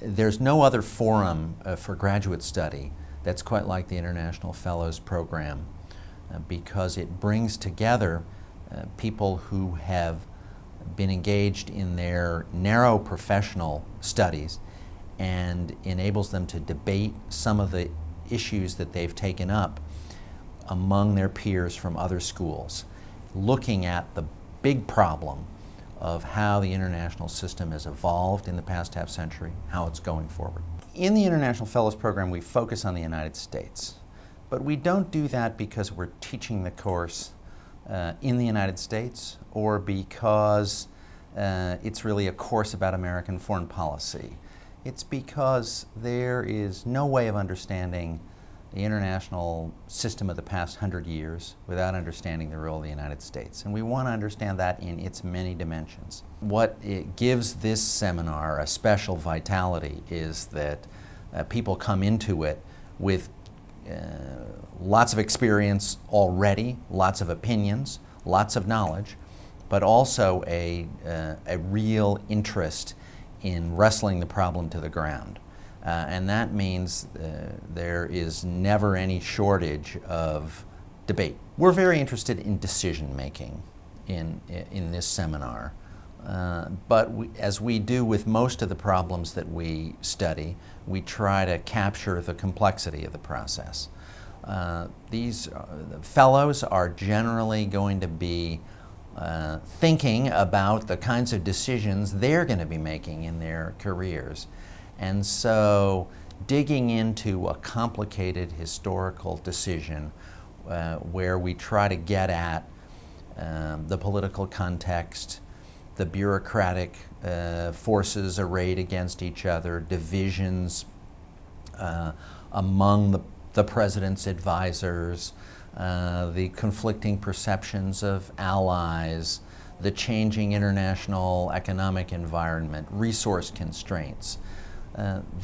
There's no other forum for graduate study that's quite like the International Fellows Program because it brings together people who have been engaged in their narrow professional studies and enables them to debate some of the issues that they've taken up among their peers from other schools, looking at the big problem of how the international system has evolved in the past half century, how it's going forward. In the International Fellows Program, we focus on the United States, but we don't do that because we're teaching the course in the United States or because it's really a course about American foreign policy. It's because there is no way of understanding the international system of the past 100 years without understanding the role of the United States. And we want to understand that in its many dimensions. What it gives this seminar a special vitality is that people come into it with lots of experience already, lots of opinions, lots of knowledge, but also a real interest in wrestling the problem to the ground. And that means there is never any shortage of debate. We're very interested in decision making in this seminar, but as we do with most of the problems that we study, we try to capture the complexity of the process. These fellows are generally going to be thinking about the kinds of decisions they're going to be making in their careers. And so digging into a complicated historical decision where we try to get at the political context, the bureaucratic forces arrayed against each other, divisions among the president's advisors, the conflicting perceptions of allies, the changing international economic environment, resource constraints.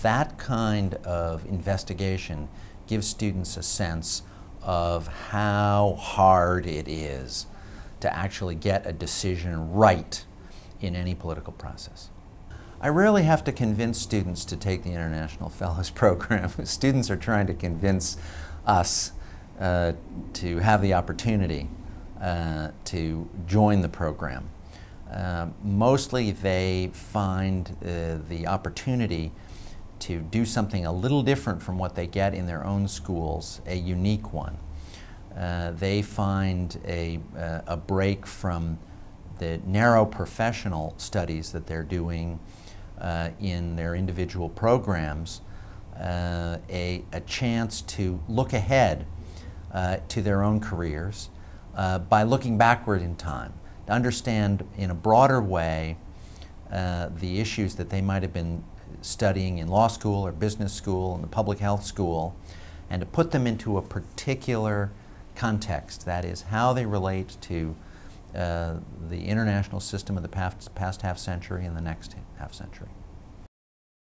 That kind of investigation gives students a sense of how hard it is to actually get a decision right in any political process. I rarely have to convince students to take the International Fellows Program. Students are trying to convince us to have the opportunity to join the program. Mostly they find the opportunity to do something a little different from what they get in their own schools, a unique one. They find a break from the narrow professional studies that they're doing in their individual programs, a chance to look ahead to their own careers by looking backward in time, to understand in a broader way the issues that they might have been studying in law school or business school and the public health school, and to put them into a particular context, that is, how they relate to the international system of the past half century and the next half century.